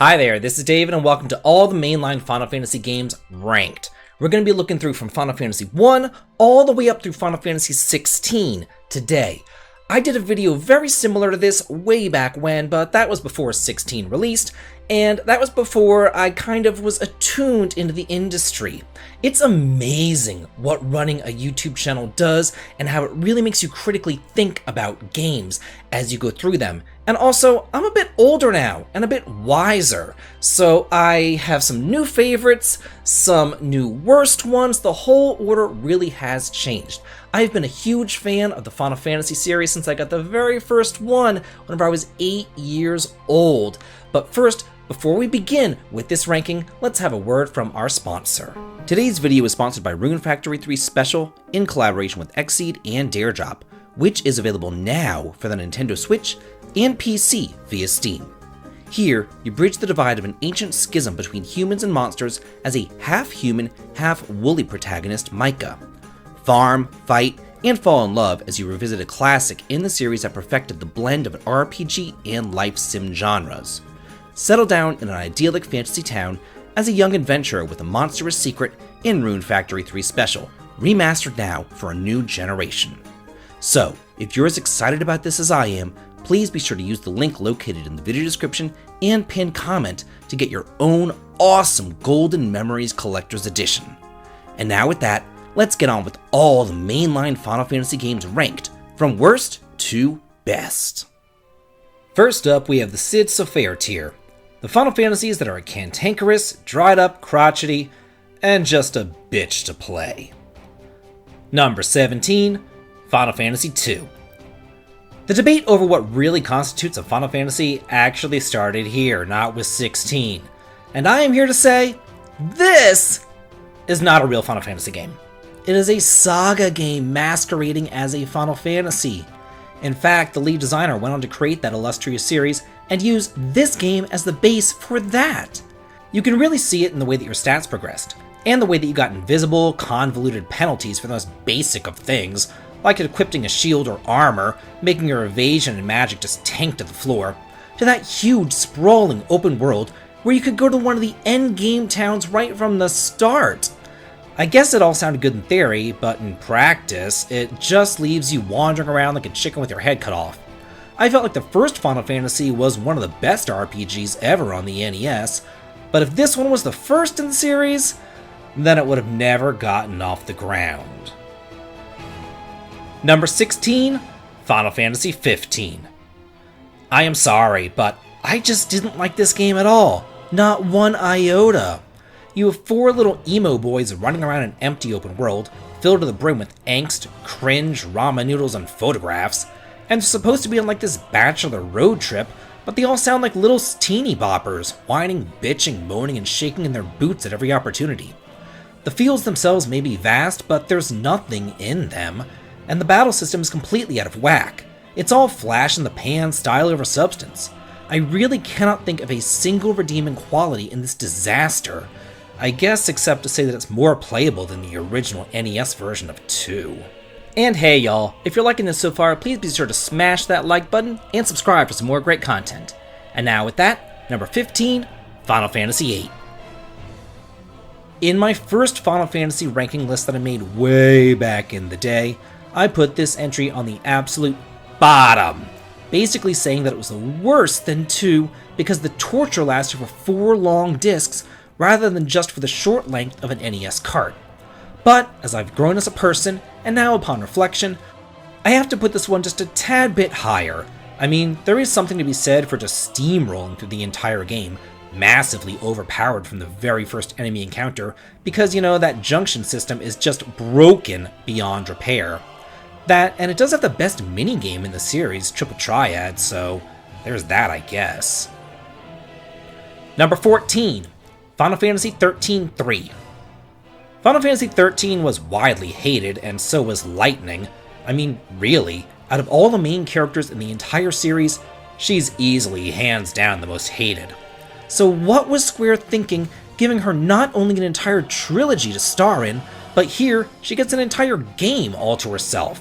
Hi there, this is David and welcome to all the mainline Final Fantasy games ranked. We're going to be looking through from Final Fantasy 1 all the way up through Final Fantasy 16 today. I did a video very similar to this way back when, but that was before 16 released, and that was before I kind of was attuned into the industry. It's amazing what running a YouTube channel does and how it really makes you critically think about games as you go through them. And also, I'm a bit older now and a bit wiser, so I have some new favorites, some new worst ones. The whole order really has changed. I've been a huge fan of the Final Fantasy series since I got the very first one whenever I was 8 years old. But first, before we begin with this ranking, let's have a word from our sponsor. Today's video is sponsored by Rune Factory 3 Special in collaboration with Xseed and Daredrop, which is available now for the Nintendo Switch and PC via Steam. Here, you bridge the divide of an ancient schism between humans and monsters as a half-human, half-woolly protagonist, Micah. Farm, fight, and fall in love as you revisit a classic in the series that perfected the blend of an RPG and life sim genres. Settle down in an idyllic fantasy town as a young adventurer with a monstrous secret in Rune Factory 3 Special, remastered now for a new generation. So, if you're as excited about this as I am, please be sure to use the link located in the video description and pinned comment to get your own awesome Golden Memories Collector's Edition. And now with that, let's get on with all the mainline Final Fantasy games ranked, from worst to best. First up, we have the Sid Sofair tier. The Final Fantasies that are cantankerous, dried up, crotchety, and just a bitch to play. Number 17, Final Fantasy II. The debate over what really constitutes a Final Fantasy actually started here, not with 16. And I am here to say, this is not a real Final Fantasy game. It is a saga game masquerading as a Final Fantasy. In fact, the lead designer went on to create that illustrious series and use this game as the base for that. You can really see it in the way that your stats progressed, and the way that you got invisible, convoluted penalties for the most basic of things, like equipping a shield or armor, making your evasion and magic just tank to the floor, to that huge, sprawling open world where you could go to one of the endgame towns right from the start. I guess it all sounded good in theory, but in practice, it just leaves you wandering around like a chicken with your head cut off. I felt like the first Final Fantasy was one of the best RPGs ever on the NES, but if this one was the first in the series, then it would have never gotten off the ground. Number 16, Final Fantasy 15. I am sorry, but I just didn't like this game at all. Not one iota. You have 4 little emo boys running around an empty open world, filled to the brim with angst, cringe, ramen noodles, and photographs, and they're supposed to be on like this bachelor road trip, but they all sound like little teeny boppers, whining, bitching, moaning, and shaking in their boots at every opportunity. The fields themselves may be vast, but there's nothing in them, and the battle system is completely out of whack. It's all flash in the pan, style over substance. I really cannot think of a single redeeming quality in this disaster. I guess except to say that it's more playable than the original NES version of 2. And hey y'all, if you're liking this so far, please be sure to smash that like button and subscribe for some more great content. And now with that, number 15, Final Fantasy VIII. In my first Final Fantasy ranking list that I made way back in the day, I put this entry on the absolute bottom, basically saying that it was worse than 2 because the torture lasted for 4 long discs rather than just for the short length of an NES cart. But as I've grown as a person, and now upon reflection, I have to put this one just a tad bit higher. I mean, there is something to be said for just steamrolling through the entire game, massively overpowered from the very first enemy encounter, because that junction system is just broken beyond repair. That, and it does have the best minigame in the series, Triple Triad, so there's that, I guess. Number 14, Final Fantasy XIII-3. Final Fantasy XIII was widely hated, and so was Lightning. I mean, really, out of all the main characters in the entire series, she's easily, hands down, the most hated. So what was Square thinking, giving her not only an entire trilogy to star in, but here she gets an entire game all to herself?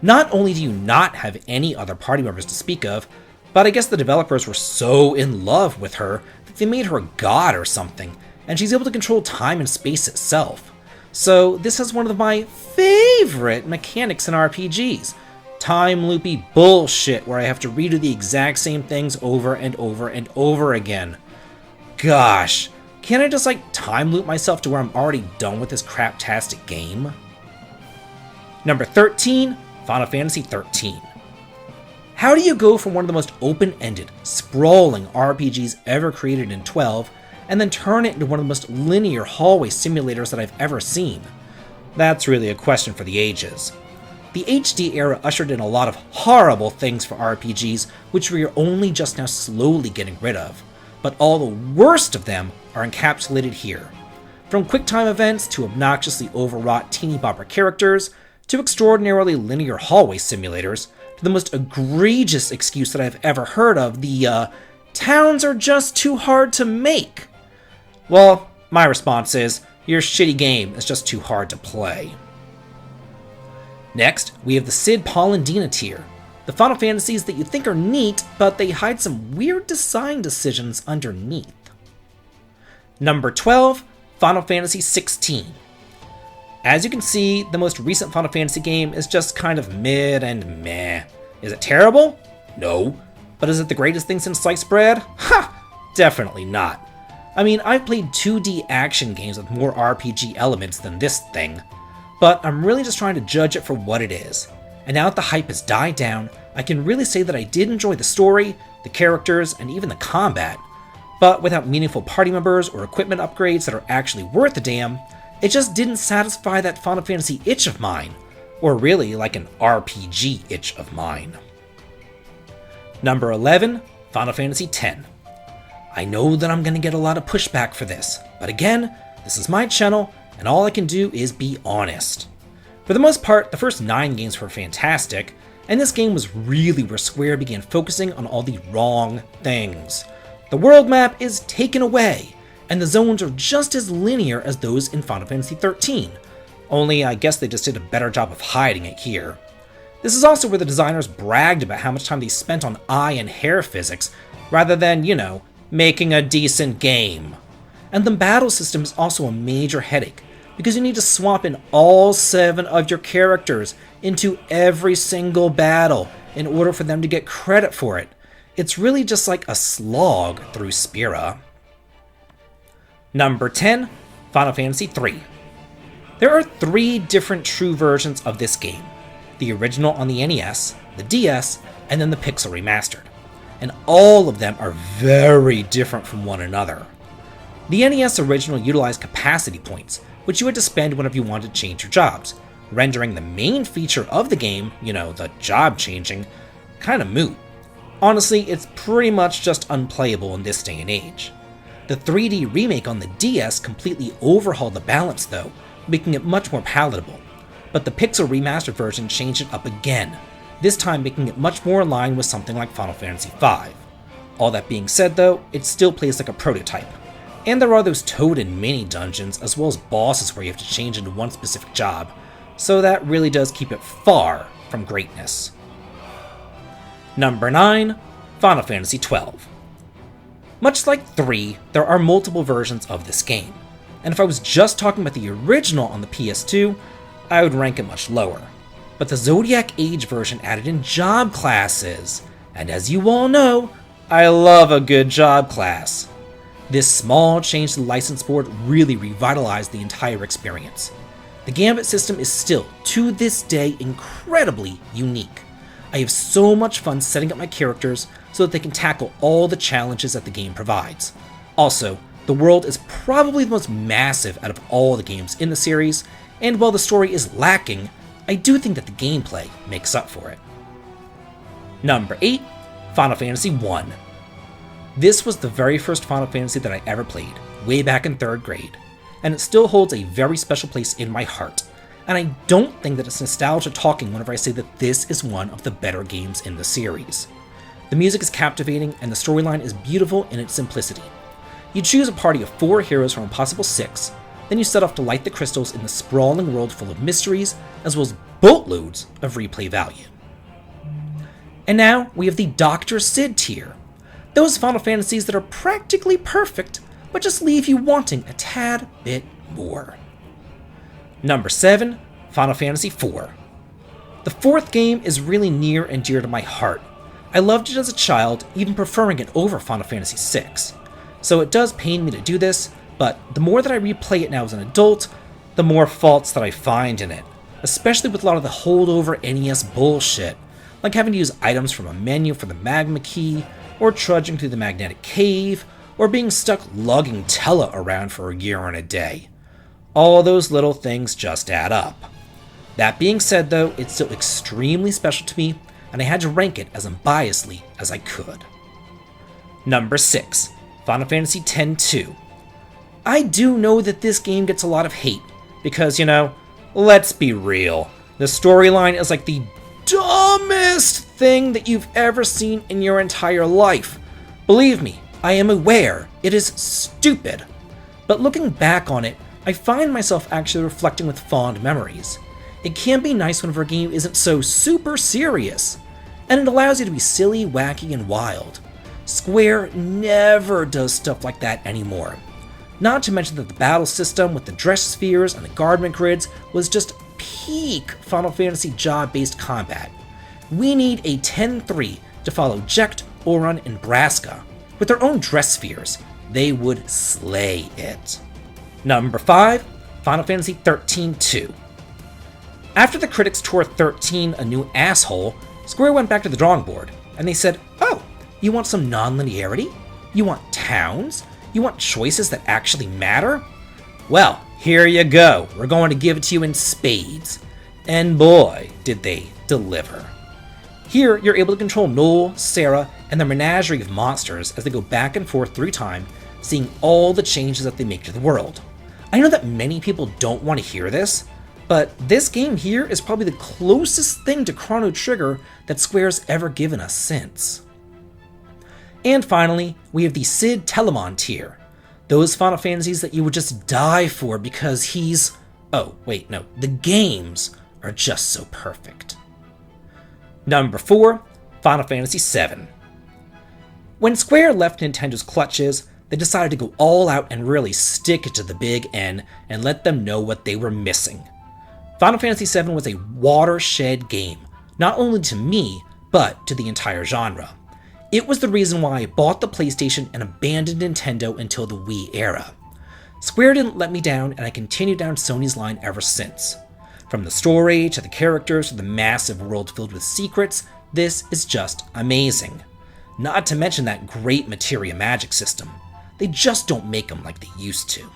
Not only do you not have any other party members to speak of, but I guess the developers were so in love with her that they made her a god or something, and she's able to control time and space itself. So this is one of my favorite mechanics in RPGs. Time loopy bullshit where I have to redo the exact same things over and over and over again. Gosh, can't I just time loop myself to where I'm already done with this craptastic game? Number 13, Final Fantasy XIII. How do you go from one of the most open-ended, sprawling RPGs ever created in 12, and then turn it into one of the most linear hallway simulators that I've ever seen? That's really a question for the ages. The HD era ushered in a lot of horrible things for RPGs, which we are only just now slowly getting rid of, but all the worst of them are encapsulated here. From quick-time events to obnoxiously overwrought teeny-bopper characters, to extraordinarily linear hallway simulators, to the most egregious excuse that I've ever heard of, the towns are just too hard to make. Well, my response is, your shitty game is just too hard to play. Next, we have the Cid, Paul, and Dina tier. The Final Fantasies that you think are neat, but they hide some weird design decisions underneath. Number 12, Final Fantasy XVI. As you can see, the most recent Final Fantasy game is just kind of mid and meh. Is it terrible? No. But is it the greatest thing since sliced bread? Ha! Definitely not. I mean, I've played 2D action games with more RPG elements than this thing, but I'm really just trying to judge it for what it is. And now that the hype has died down, I can really say that I did enjoy the story, the characters, and even the combat. But without meaningful party members or equipment upgrades that are actually worth a damn, it just didn't satisfy that Final Fantasy itch of mine. Or really, like an RPG itch of mine. Number 11, Final Fantasy X. I know that I'm gonna get a lot of pushback for this, but again, this is my channel, and all I can do is be honest. For the most part, the first 9 games were fantastic, and this game was really where Square began focusing on all the wrong things. The world map is taken away, and the zones are just as linear as those in Final Fantasy XIII, only I guess they just did a better job of hiding it here. This is also where the designers bragged about how much time they spent on eye and hair physics, rather than, making a decent game. And the battle system is also a major headache, because you need to swap in all 7 of your characters into every single battle in order for them to get credit for it. It's really just like a slog through Spira. Number 10, Final Fantasy III. There are 3 different true versions of this game. The original on the NES, the DS, and then the Pixel Remastered. And all of them are very different from one another. The NES original utilized capacity points, which you had to spend whenever you wanted to change your jobs, rendering the main feature of the game, the job changing, kinda moot. Honestly, it's pretty much just unplayable in this day and age. The 3D remake on the DS completely overhauled the balance though, making it much more palatable. But the Pixel Remastered version changed it up again, this time making it much more in line with something like Final Fantasy V. All that being said though, it still plays like a prototype. And there are those Toad and mini dungeons, as well as bosses where you have to change into one specific job, so that really does keep it far from greatness. Number 9, Final Fantasy XII. Much like 3, there are multiple versions of this game, and if I was just talking about the original on the PS2, I would rank it much lower. But the Zodiac Age version added in job classes, and as you all know, I love a good job class. This small change to the license board really revitalized the entire experience. The Gambit system is still, to this day, incredibly unique. I have so much fun setting up my characters so that they can tackle all the challenges that the game provides. Also, the world is probably the most massive out of all the games in the series, and while the story is lacking, I do think that the gameplay makes up for it. Number 8, Final Fantasy I. This was the very first Final Fantasy that I ever played, way back in 3rd grade, and it still holds a very special place in my heart, and I don't think that it's nostalgia talking whenever I say that this is one of the better games in the series. The music is captivating, and the storyline is beautiful in its simplicity. You choose a party of 4 heroes from a possible 6, then you set off to light the crystals in the sprawling world full of mysteries, as well as boatloads of replay value. And now we have the Dr. Cid tier. Those Final Fantasies that are practically perfect, but just leave you wanting a tad bit more. Number 7, Final Fantasy IV. The fourth game is really near and dear to my heart. I loved it as a child, even preferring it over Final Fantasy VI. So it does pain me to do this, but the more that I replay it now as an adult, the more faults that I find in it, especially with a lot of the holdover NES bullshit, like having to use items from a menu for the magma key, or trudging through the magnetic cave, or being stuck lugging Tella around for a year and a day. All those little things just add up. That being said though, it's still extremely special to me, and I had to rank it as unbiasedly as I could. Number 6, Final Fantasy X-2. I do know that this game gets a lot of hate, because, let's be real, the storyline is like the dumbest thing that you've ever seen in your entire life. Believe me, I am aware, it is stupid. But looking back on it, I find myself actually reflecting with fond memories. It can be nice whenever a game isn't so super serious, and it allows you to be silly, wacky, and wild. Square never does stuff like that anymore. Not to mention that the battle system with the dress spheres and the guardment grids was just peak Final Fantasy job-based combat. We need a 10-3 to follow Jecht, Auron, and Braska. With their own dress spheres, they would slay it. Number 5, Final Fantasy XIII-2. After the critics tore 13 a new asshole, Square went back to the drawing board, and they said, oh, you want some non-linearity? You want towns? You want choices that actually matter? Well, here you go. We're going to give it to you in spades. And boy, did they deliver. Here, you're able to control Noel, Sarah, and their menagerie of monsters as they go back and forth through time, seeing all the changes that they make to the world. I know that many people don't want to hear this, but this game here is probably the closest thing to Chrono Trigger that Square's ever given us since. And finally, we have the Cid Telemon tier. Those Final Fantasies that you would just die for because he's... Oh, wait, no. The games are just so perfect. Number 4, Final Fantasy VII. When Square left Nintendo's clutches, they decided to go all out and really stick it to the big N and let them know what they were missing. Final Fantasy VII was a watershed game, not only to me, but to the entire genre. It was the reason why I bought the PlayStation and abandoned Nintendo until the Wii era. Square didn't let me down, and I continued down Sony's line ever since. From the story, to the characters, to the massive world filled with secrets, this is just amazing. Not to mention that great materia magic system. They just don't make them like they used to.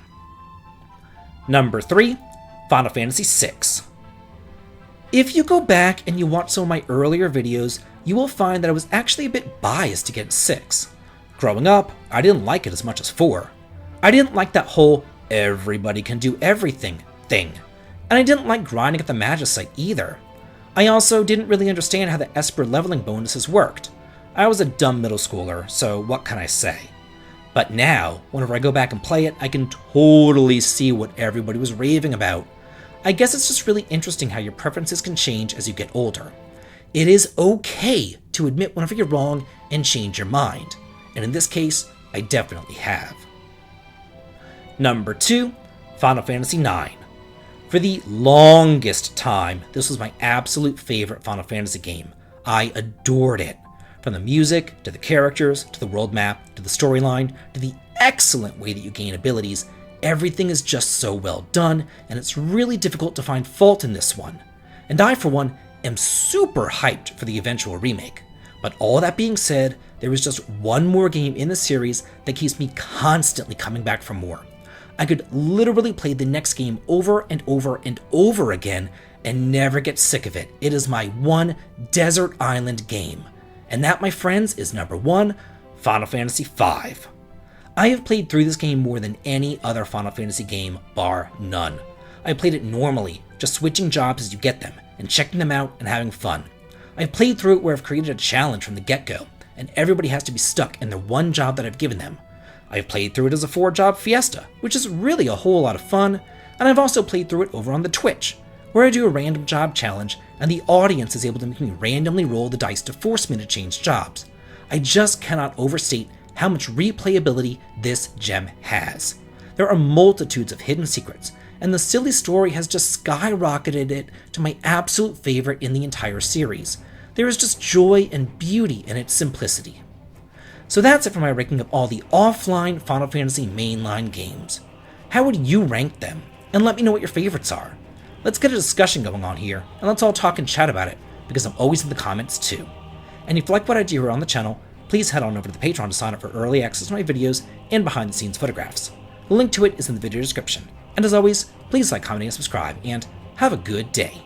Number 3, Final Fantasy VI. If you go back and you watch some of my earlier videos, you will find that I was actually a bit biased against 6. Growing up, I didn't like it as much as 4. I didn't like that whole everybody can do everything thing, and I didn't like grinding at the Magicite either. I also didn't really understand how the Esper leveling bonuses worked. I was a dumb middle schooler, so what can I say? But now, whenever I go back and play it, I can totally see what everybody was raving about. I guess it's just really interesting how your preferences can change as you get older. It is okay to admit whenever you're wrong and change your mind, and in this case, I definitely have. Number 2, Final Fantasy IX. For the longest time, this was my absolute favorite Final Fantasy game. I adored it. From the music, to the characters, to the world map, to the storyline, to the excellent way that you gain abilities, everything is just so well done, and it's really difficult to find fault in this one. And I, for one, am super hyped for the eventual remake. But all that being said, there is just one more game in the series that keeps me constantly coming back for more. I could literally play the next game over and over and over again and never get sick of it. It is my one desert island game. And that, my friends, is number 1, Final Fantasy V. I have played through this game more than any other Final Fantasy game, bar none. I played it normally, just switching jobs as you get them, and checking them out and having fun. I've played through it where I've created a challenge from the get-go, and everybody has to be stuck in their one job that I've given them. I've played through it as a 4-job fiesta, which is really a whole lot of fun, and I've also played through it over on the Twitch, where I do a random job challenge, and the audience is able to make me randomly roll the dice to force me to change jobs. I just cannot overstate how much replayability this gem has. There are multitudes of hidden secrets, and the silly story has just skyrocketed it to my absolute favorite in the entire series. There is just joy and beauty in its simplicity. So that's it for my ranking of all the offline Final Fantasy mainline games. How would you rank them? And let me know what your favorites are. Let's get a discussion going on here, and let's all talk and chat about it, because I'm always in the comments too. And if you like what I do here on the channel, please head on over to the Patreon to sign up for early access to my videos and behind the scenes photographs. The link to it is in the video description. And as always, please like, comment, and subscribe, and have a good day.